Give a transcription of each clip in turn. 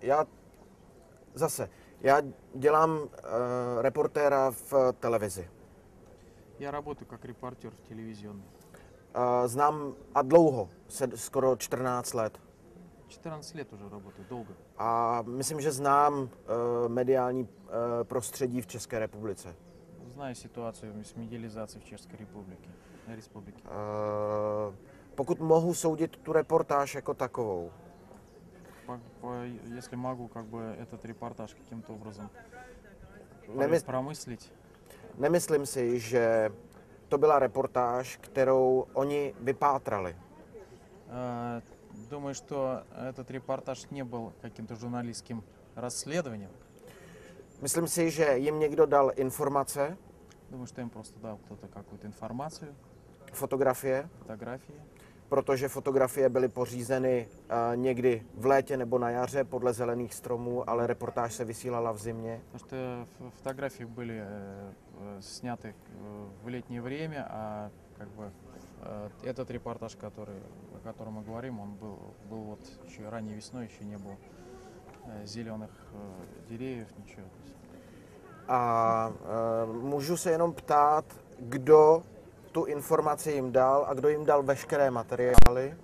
Já zase, já dělám reportéra v televizi. Я работаю как репортер телевизионный. Znám a dlouho, skoro 14 let. 14 лет уже работаю, долго. A myslím, že znám mediální prostředí v České republice. Знаю ситуацию с медиализацией в Чешской Республике. Pokud mohu soudit tu reportáž jako takovou, Если могу как бы этот репортаж каким-то образом промыслить. Nemyslím si, že to byla reportáž, kterou oni vypátrali. Думаю, что этот репортаж не был каким-то журналистским расследованием. Myslím si, že jim někdo dal informace, Думаю, что им просто дал кто-то какую-то информацию, fotografie, protože fotografie byly pořízeny někdy v létě nebo na jaře podle zelených stromů, ale reportáž se vysílala v zimě. Потому что фотографии были сняты в летнее время, а как бы этот репортаж, о котором мы говорим, он был вот еще ранней весной, еще не было зеленых деревьев, ничего. A můžu se jenom ptát, kdo tu informaci jim dal a kdo jim dal veškeré materiály.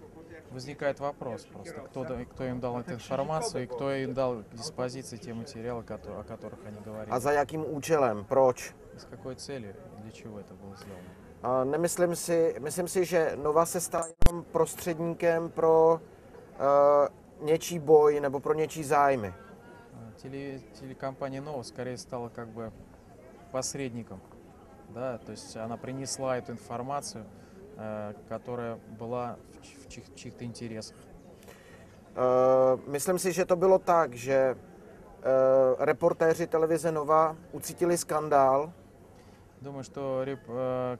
Возникает вопрос просто, кто им дал эту информацию и кто им дал к диспозиции те материалы, о которых они говорили. A za jakým účelem, proč? С какой целью, для чего это было сделано? Myslím si, že Nova se stala jenom prostředníkem pro něčí boj nebo pro něčí zájmy. Телекомпания Nova скорее стала как бы посредником, да, то есть она принесла эту информацию, которая была в чьих-то интересах. Myslím si, že to bylo tak, že reportéři televize Nova ucítili skandál. Думаю, что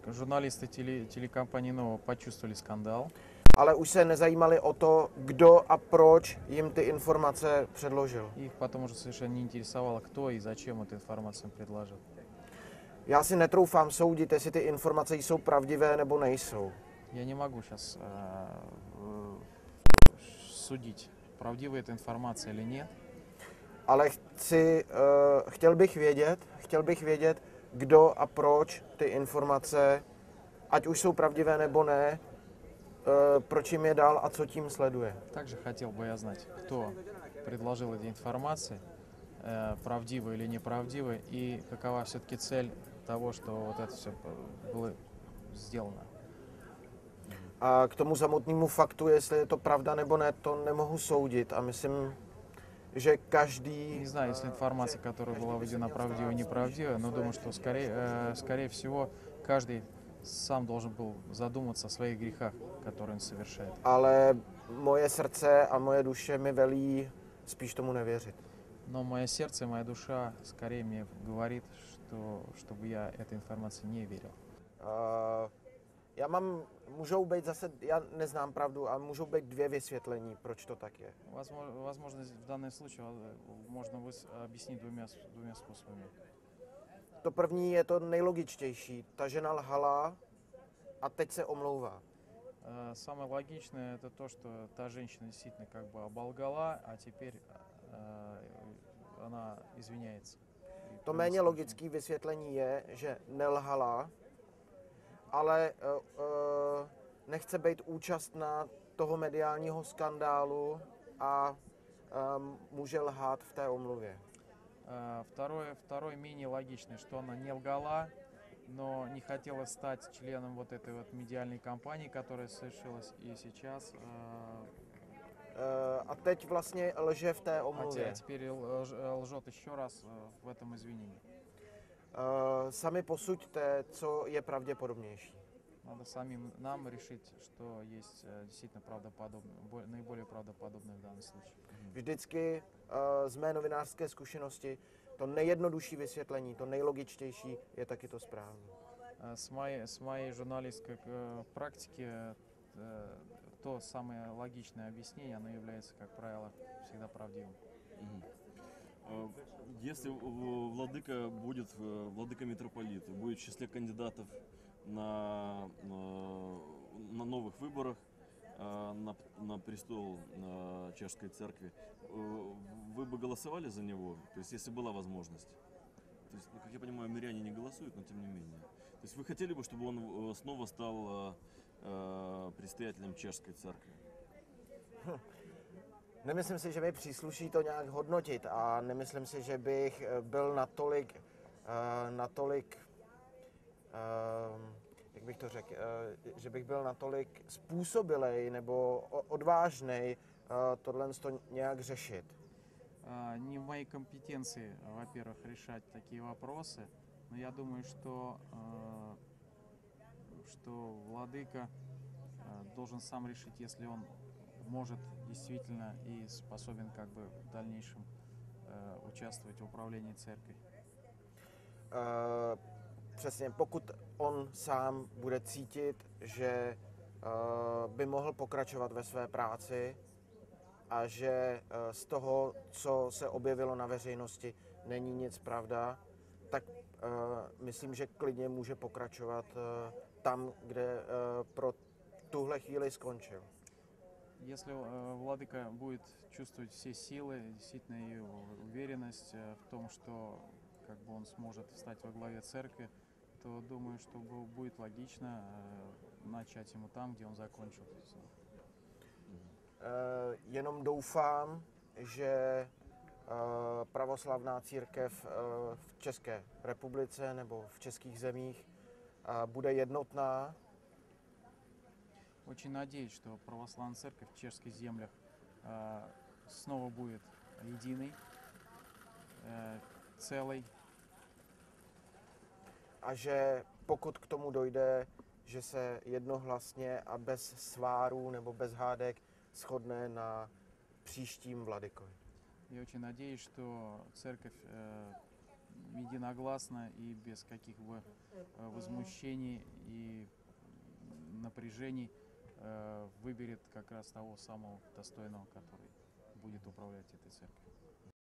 журналисты телекомпании Nova почувствовали скандал. Ale už se nezajímali o to, kdo a proč jim ty informace předložil. Их потом уже совершенно не интересовало, кто и зачем эту информацию предложил. Já si netroufám soudit, jestli ty informace jsou pravdivé nebo nejsou. Я не могу сейчас судить, правдивая эта информация или нет. Ale chtěl bych vědět, kdo a proč ty informace, ať už jsou pravdivé nebo ne, proč jim je dal a co tím sleduje. Также хотел бы я знать, кто предложил эти информации, правдивые или неправдивые, и какова все-таки цель того, что вот это все было сделано. A k tomu samotnému faktu, jestli je to pravda nebo ne, to nemohu soudit a myslím, že každý... Не знаю, если информация, которая была выделена, правдивая или неправдивая, но думаю, что скорее всего каждый сам должен был задуматься о своих грехах, которые он совершает. Ale moje srdce a moje duše mi velí spíš tomu nevěřit. Но мое сердце и моя душа скорее мне говорит, чтобы я этой информации не верил. Můžou být zase, já neznám pravdu, ale můžou být dvě vysvětlení, proč to tak je. Возможно, в данном случае можно объяснить двумя способами. To první je to nejlogičtější. Ta žena lhala a teď se omlouvá. Самое логичное это то, что та женщина действительно как бы оболгала, а теперь она извиняется. To méně logické vysvětlení je, že nelhala, ale nechce být účastná toho mediálního skandálu a může lhát v té omluvě. Второй менее логичный, что она не лгала, но не хотела стать членом вот этой вот медиальной кампании, которая совершилась и сейчас. A teď vlastně lže v té omluvě. А теперь лжет еще раз в этом извинении. Sami posuďte, co je pravděpodobnější. Надо самим нам решить, что есть действительно наиболее правдоподобное в данном случае. Vždycky z mé novinářské zkušenosti to nejjednodušší vysvětlení, to nejlogičtější je taky to správné. С моей журналистской практики то самое логичное объяснение, оно является, как правило, всегда правдивым. Если владыка будет, владыка митрополит, будет в числе кандидатов на новых выборах, на престол чешской церкви, вы бы голосовали за него? То есть, если была возможность? То есть, ну, как я понимаю, миряне не голосуют, но тем не менее. То есть вы хотели бы, чтобы он снова стал предстоятелем чешской церкви? Nemyslím si, že mi přísluší to nějak hodnotit a nemyslím si, že bych byl natolik jak bych to řekl, že bych byl natolik způsobilej nebo odvážnej tohle nějak řešit. Не в моей компетенции, во-первых, решать такие вопросы, но я думаю, что владыка должен сам решить, если он может действительно и способен как бы в дальнейшем участвовать в управлении церковью. Přesně, pokud on sám bude cítit, že by mohl pokračovat ve své práci a že z toho, co se objevilo na veřejnosti, není nic pravda, tak myslím, že klidně může pokračovat tam, kde pro tuhle chvíli skončil. Если владыка будет чувствовать все силы, действительно и уверенность в том, что как бы он сможет встать во главе церкви, то думаю, что будет логично начать ему там, где он закончил. Jenom doufám, že pravoslavná církev v České republice nebo v českých zemích bude jednotná. Очень надеюсь, что православная церковь в чешских землях снова будет единой, целой. A že pokud k tomu dojde, že se jednohlasně a bez svárů nebo bez hádek shodne na příštím vladykovi. Я очень надеюсь, что церковь единогласно и без каких-бы возмущений и напряжений выберет как раз того самого достойного, который будет управлять этой церковью.